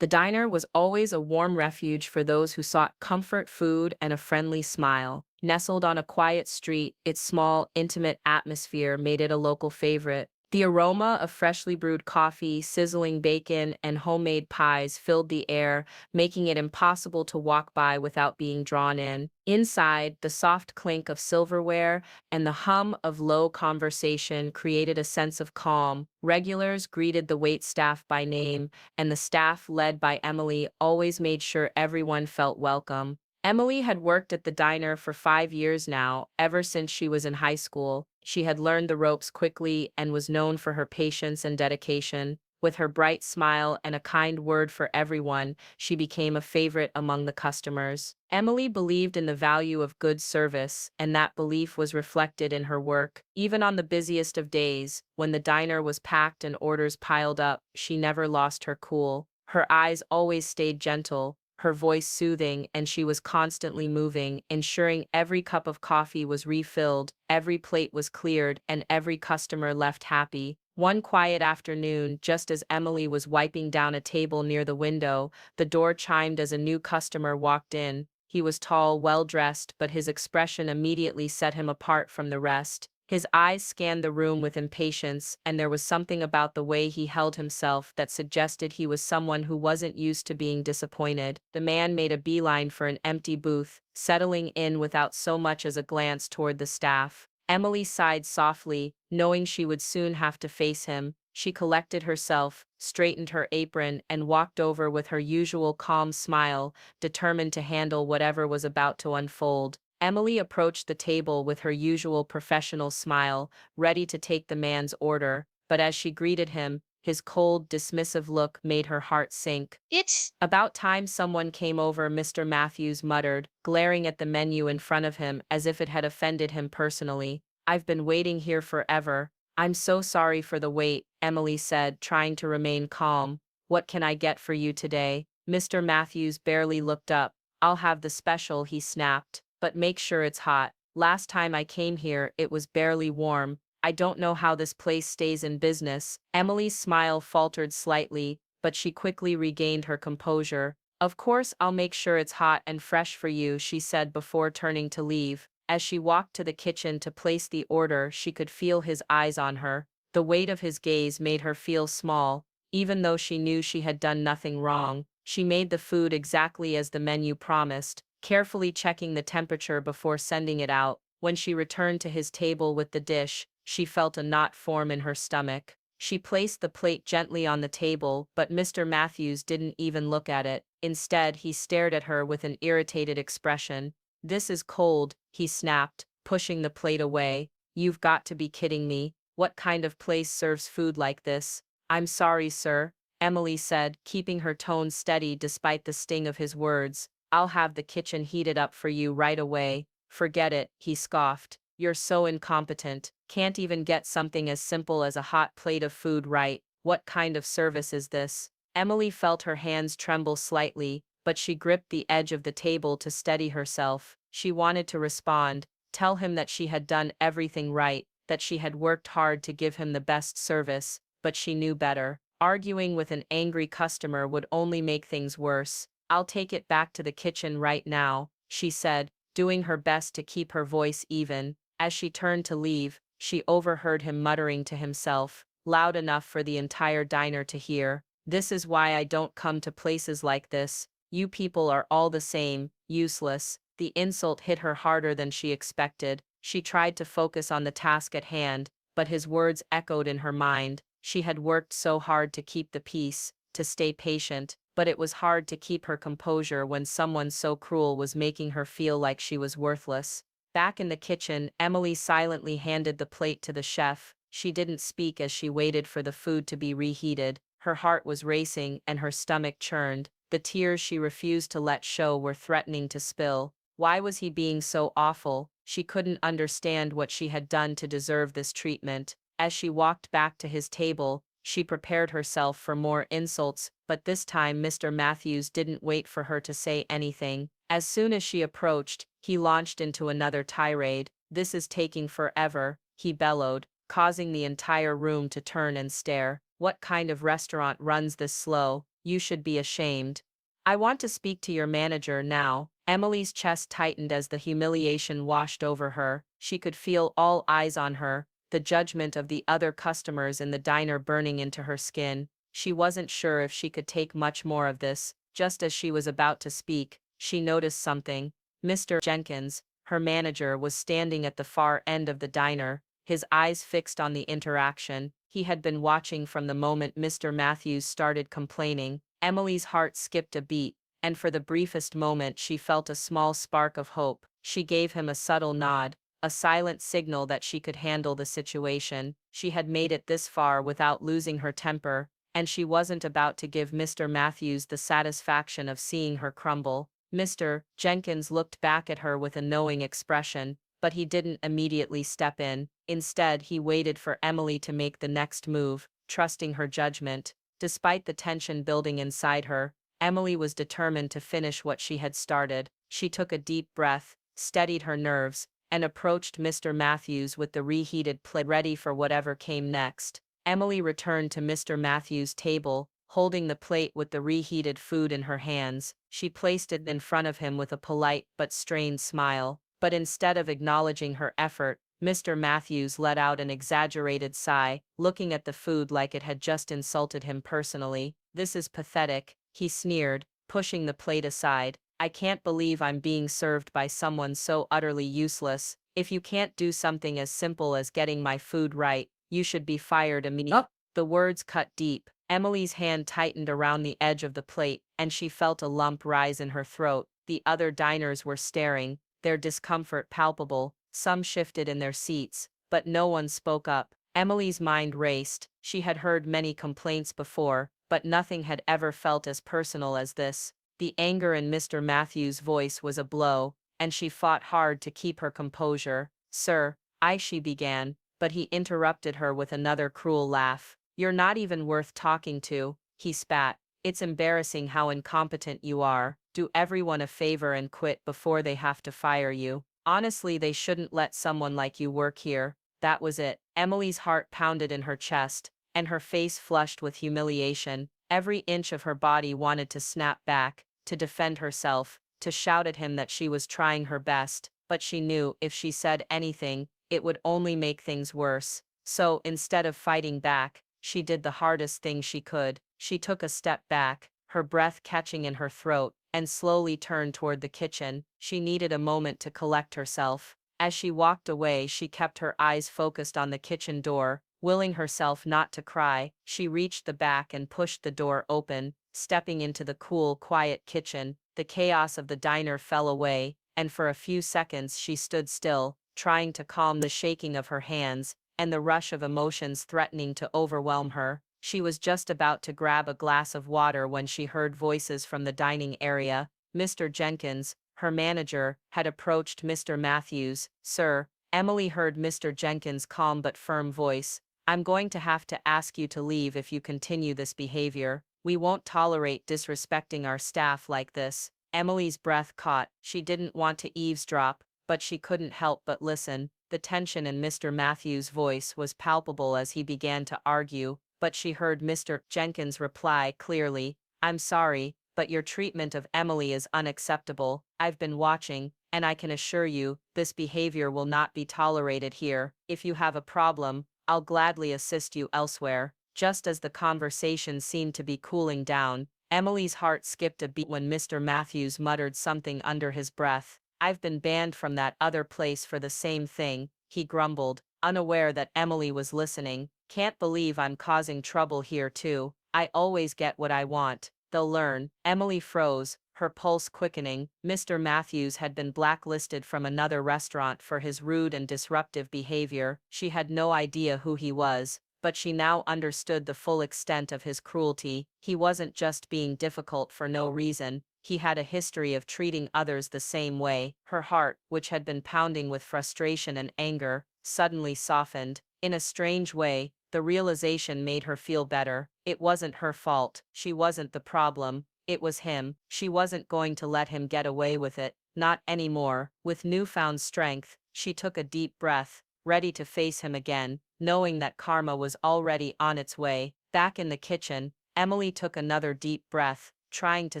The diner was always a warm refuge for those who sought comfort food and a friendly smile. Nestled on a quiet street, its small, intimate atmosphere made it a local favorite. The aroma of freshly brewed coffee, sizzling bacon, and homemade pies filled the air, making it impossible to walk by without being drawn in. Inside, the soft clink of silverware and the hum of low conversation created a sense of calm. Regulars greeted the waitstaff by name, and the staff, led by Emily, always made sure everyone felt welcome. Emily had worked at the diner for 5 years now, ever since she was in high school. She had learned the ropes quickly and was known for her patience and dedication. With her bright smile and a kind word for everyone, she became a favorite among the customers. Emily believed in the value of good service, and that belief was reflected in her work. Even on the busiest of days, when the diner was packed and orders piled up, she never lost her cool. Her eyes always stayed gentle, her voice soothing, and she was constantly moving, ensuring every cup of coffee was refilled, every plate was cleared, and every customer left happy. One quiet afternoon, just as Emily was wiping down a table near the window, the door chimed as a new customer walked in. He was tall, well-dressed, but his expression immediately set him apart from the rest. His eyes scanned the room with impatience, and there was something about the way he held himself that suggested he was someone who wasn't used to being disappointed. The man made a beeline for an empty booth, settling in without so much as a glance toward the staff. Emily sighed softly, knowing she would soon have to face him. She collected herself, straightened her apron, and walked over with her usual calm smile, determined to handle whatever was about to unfold. Emily approached the table with her usual professional smile, ready to take the man's order, but as she greeted him, his cold, dismissive look made her heart sink. It's About time someone came over, Mr. Matthews muttered, glaring at the menu in front of him as if it had offended him personally. I've been waiting here forever. I'm so sorry for the wait, Emily said, trying to remain calm. What can I get for you today? Mr. Matthews barely looked up. I'll have the special, he snapped, but make sure it's hot. Last time I came here, it was barely warm. I don't know how this place stays in business. Emily's smile faltered slightly, but she quickly regained her composure. Of course, I'll make sure it's hot and fresh for you, she said before turning to leave. As she walked to the kitchen to place the order, she could feel his eyes on her. The weight of his gaze made her feel small, even though she knew she had done nothing wrong. She made the food exactly as the menu promised, carefully checking the temperature before sending it out. When she returned to his table with the dish, she felt a knot form in her stomach. She placed the plate gently on the table, but Mr. Matthews didn't even look at it. Instead, he stared at her with an irritated expression. This is cold, he snapped, pushing the plate away. You've got to be kidding me. What kind of place serves food like this? I'm sorry, sir, Emily said, keeping her tone steady despite the sting of his words. I'll have the kitchen heated up for you right away. Forget it, he scoffed. You're so incompetent. Can't even get something as simple as a hot plate of food right. What kind of service is this? Emily felt her hands tremble slightly, but she gripped the edge of the table to steady herself. She wanted to respond, tell him that she had done everything right, that she had worked hard to give him the best service, but she knew better. Arguing with an angry customer would only make things worse. I'll take it back to the kitchen right now, she said, doing her best to keep her voice even. As she turned to leave, she overheard him muttering to himself, loud enough for the entire diner to hear. This is why I don't come to places like this. You people are all the same, useless. The insult hit her harder than she expected. She tried to focus on the task at hand, but his words echoed in her mind. She had worked so hard to keep the peace, to stay patient, but it was hard to keep her composure when someone so cruel was making her feel like she was worthless. Back in the kitchen, Emily silently handed the plate to the chef. She didn't speak as she waited for the food to be reheated. Her heart was racing and her stomach churned. The tears she refused to let show were threatening to spill. Why was he being so awful? She couldn't understand what she had done to deserve this treatment. As she walked back to his table, she prepared herself for more insults, but this time Mr. Matthews didn't wait for her to say anything. As soon as she approached, he launched into another tirade. This is taking forever, he bellowed, causing the entire room to turn and stare. What kind of restaurant runs this slow? You should be ashamed. I want to speak to your manager now. Emily's chest tightened as the humiliation washed over her. She could feel all eyes on her, the judgment of the other customers in the diner burning into her skin. She wasn't sure if she could take much more of this. Just as she was about to speak, she noticed something. Mr. Jenkins, her manager, was standing at the far end of the diner, his eyes fixed on the interaction. He had been watching from the moment Mr. Matthews started complaining. Emily's heart skipped a beat, and for the briefest moment she felt a small spark of hope. She gave him a subtle nod, a silent signal that she could handle the situation. She had made it this far without losing her temper, and she wasn't about to give Mr. Matthews the satisfaction of seeing her crumble. Mr. Jenkins looked back at her with a knowing expression, but he didn't immediately step in. Instead, he waited for Emily to make the next move, trusting her judgment. Despite the tension building inside her, Emily was determined to finish what she had started. She took a deep breath, steadied her nerves, and approached Mr. Matthews with the reheated plate ready for whatever came next. Emily returned to Mr. Matthews' table, holding the plate with the reheated food in her hands. She placed it in front of him with a polite but strained smile. But instead of acknowledging her effort, Mr. Matthews let out an exaggerated sigh, looking at the food like it had just insulted him personally. "This is pathetic," he sneered, pushing the plate aside. "I can't believe I'm being served by someone so utterly useless. If you can't do something as simple as getting my food right, you should be fired immediately." The words cut deep. Emily's hand tightened around the edge of the plate, and she felt a lump rise in her throat. The other diners were staring, their discomfort palpable. Some shifted in their seats, but no one spoke up. Emily's mind raced. She had heard many complaints before, but nothing had ever felt as personal as this. The anger in Mr. Matthews' voice was a blow, and she fought hard to keep her composure. "Sir, she began, but he interrupted her with another cruel laugh. "You're not even worth talking to," he spat. "It's embarrassing how incompetent you are. Do everyone a favor and quit before they have to fire you. Honestly, they shouldn't let someone like you work here." That was it. Emily's heart pounded in her chest, and her face flushed with humiliation. Every inch of her body wanted to snap back, to defend herself, to shout at him that she was trying her best, but she knew if she said anything, it would only make things worse. So, instead of fighting back, she did the hardest thing she could. She took a step back, her breath catching in her throat, and slowly turned toward the kitchen. She needed a moment to collect herself. As she walked away, she kept her eyes focused on the kitchen door, willing herself not to cry. She reached the back and pushed the door open, stepping into the cool, quiet kitchen. The chaos of the diner fell away, and for a few seconds she stood still, trying to calm the shaking of her hands and the rush of emotions threatening to overwhelm her. She was just about to grab a glass of water when she heard voices from the dining area. Mr. Jenkins, her manager, had approached Mr. Matthews. "Sir," Emily heard Mr. Jenkins' calm but firm voice, "I'm going to have to ask you to leave if you continue this behavior. We won't tolerate disrespecting our staff like this." Emily's breath caught. She didn't want to eavesdrop, but she couldn't help but listen. The tension in Mr. Matthews' voice was palpable as he began to argue, but she heard Mr. Jenkins reply clearly, "I'm sorry, but your treatment of Emily is unacceptable. I've been watching, and I can assure you, this behavior will not be tolerated here. If you have a problem, I'll gladly assist you elsewhere." Just as the conversation seemed to be cooling down, Emily's heart skipped a beat when Mr. Matthews muttered something under his breath. "I've been banned from that other place for the same thing," he grumbled, unaware that Emily was listening. "Can't believe I'm causing trouble here too. I always get what I want. They'll learn." Emily froze, her pulse quickening. Mr. Matthews had been blacklisted from another restaurant for his rude and disruptive behavior. She had no idea who he was, but she now understood the full extent of his cruelty. He wasn't just being difficult for no reason. He had a history of treating others the same way. Her heart, which had been pounding with frustration and anger, suddenly softened. In a strange way, the realization made her feel better. It wasn't her fault. She wasn't the problem. It was him. She wasn't going to let him get away with it. Not anymore. With newfound strength, she took a deep breath, ready to face him again, knowing that karma was already on its way. Back in the kitchen, Emily took another deep breath, trying to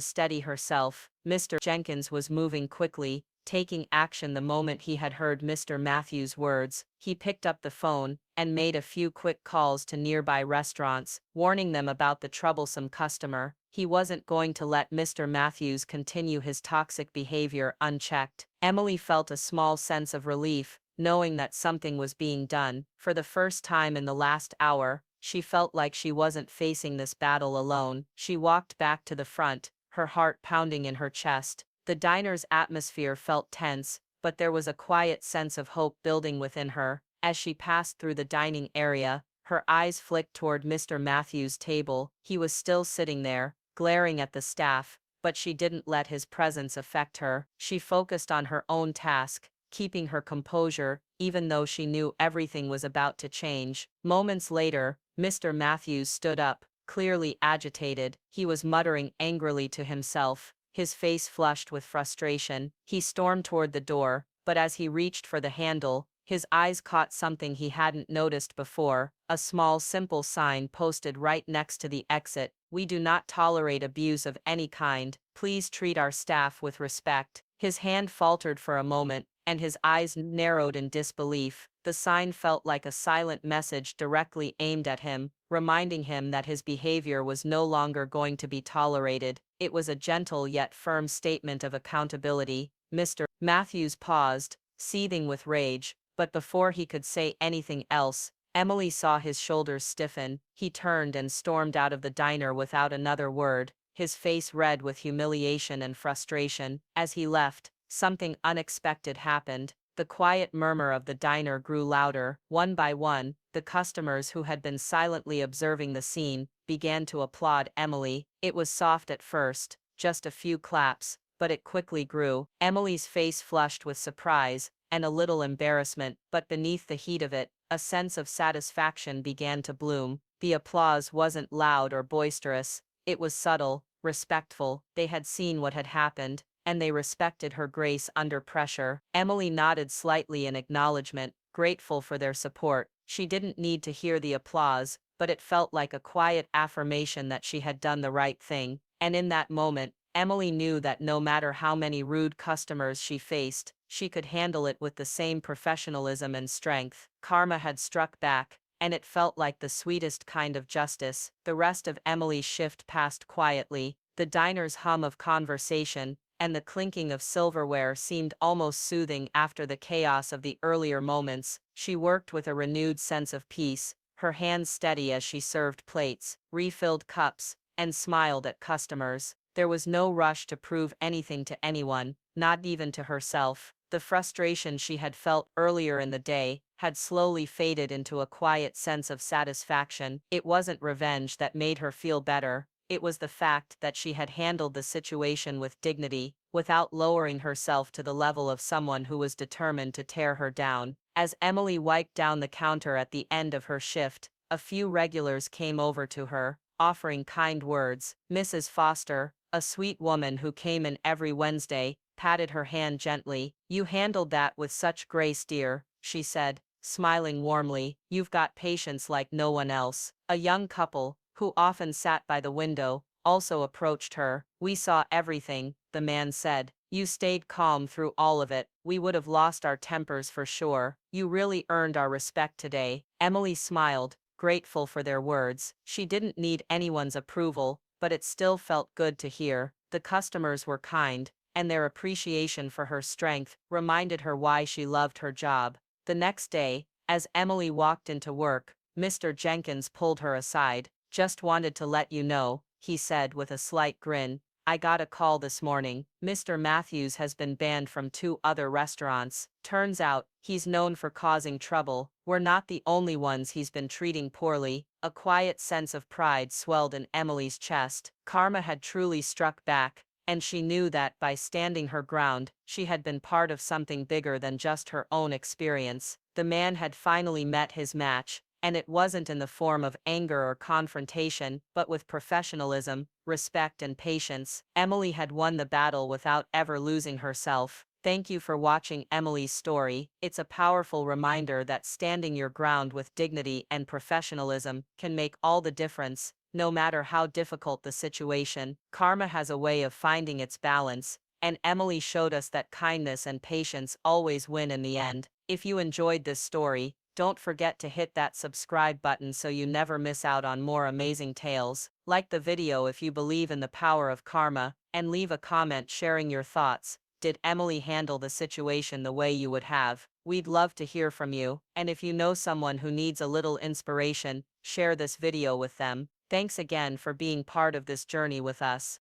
steady herself. Mr. Jenkins was moving quickly, taking action the moment he had heard Mr. Matthews' words. He picked up the phone and made a few quick calls to nearby restaurants, warning them about the troublesome customer. He wasn't going to let Mr. Matthews continue his toxic behavior unchecked. Emily felt a small sense of relief, knowing that something was being done. For the first time in the last hour, she felt like she wasn't facing this battle alone. She walked back to the front, her heart pounding in her chest. The diner's atmosphere felt tense, but there was a quiet sense of hope building within her. As she passed through the dining area, her eyes flicked toward Mr. Matthews' table. He was still sitting there, glaring at the staff, but she didn't let his presence affect her. She focused on her own task, keeping her composure, even though she knew everything was about to change. Moments later, Mr. Matthews stood up, clearly agitated. He was muttering angrily to himself, his face flushed with frustration. He stormed toward the door, but as he reached for the handle, his eyes caught something he hadn't noticed before, a small simple sign posted right next to the exit. "We do not tolerate abuse of any kind. Please treat our staff with respect." His hand faltered for a moment, and his eyes narrowed in disbelief. The sign felt like a silent message directly aimed at him, reminding him that his behavior was no longer going to be tolerated. It was a gentle yet firm statement of accountability. Mr. Matthews paused, seething with rage, but before he could say anything else, Emily saw his shoulders stiffen. He turned and stormed out of the diner without another word, his face red with humiliation and frustration. As he left, something unexpected happened. The quiet murmur of the diner grew louder. One by one, the customers who had been silently observing the scene began to applaud Emily. It was soft at first, just a few claps, but it quickly grew. Emily's face flushed with surprise and a little embarrassment, but beneath the heat of it, a sense of satisfaction began to bloom. The applause wasn't loud or boisterous, it was subtle, respectful. They had seen what had happened, and they respected her grace under pressure. Emily nodded slightly in acknowledgement, grateful for their support. She didn't need to hear the applause, but it felt like a quiet affirmation that she had done the right thing. And in that moment, Emily knew that no matter how many rude customers she faced, she could handle it with the same professionalism and strength. Karma had struck back, and it felt like the sweetest kind of justice. The rest of Emily's shift passed quietly. The diner's hum of conversation and the clinking of silverware seemed almost soothing after the chaos of the earlier moments. She worked with a renewed sense of peace, her hands steady as she served plates, refilled cups, and smiled at customers. There was no rush to prove anything to anyone, not even to herself. The frustration she had felt earlier in the day had slowly faded into a quiet sense of satisfaction. It wasn't revenge that made her feel better. It was the fact that she had handled the situation with dignity, without lowering herself to the level of someone who was determined to tear her down. As Emily wiped down the counter at the end of her shift, a few regulars came over to her, offering kind words. Mrs. Foster, a sweet woman who came in every Wednesday, patted her hand gently. "You handled that with such grace, dear," she said, smiling warmly. "You've got patience like no one else." A young couple, who often sat by the window, also approached her. "We saw everything," the man said. "You stayed calm through all of it. We would have lost our tempers for sure. You really earned our respect today." Emily smiled, grateful for their words. She didn't need anyone's approval, but it still felt good to hear. The customers were kind, and their appreciation for her strength reminded her why she loved her job. The next day, as Emily walked into work, Mr. Jenkins pulled her aside. "Just wanted to let you know," he said with a slight grin. "I got a call this morning. Mr. Matthews has been banned from 2 other restaurants. Turns out, he's known for causing trouble. We're not the only ones he's been treating poorly." A quiet sense of pride swelled in Emily's chest. Karma had truly struck back, and she knew that by standing her ground, she had been part of something bigger than just her own experience. The man had finally met his match, and it wasn't in the form of anger or confrontation, but with professionalism, respect and patience. Emily had won the battle without ever losing herself. Thank you for watching Emily's story. It's a powerful reminder that standing your ground with dignity and professionalism can make all the difference. No matter how difficult the situation, karma has a way of finding its balance, and Emily showed us that kindness and patience always win in the end. If you enjoyed this story, don't forget to hit that subscribe button so you never miss out on more amazing tales. Like the video if you believe in the power of karma, and leave a comment sharing your thoughts. Did Emily handle the situation the way you would have? We'd love to hear from you, and if you know someone who needs a little inspiration, share this video with them. Thanks again for being part of this journey with us.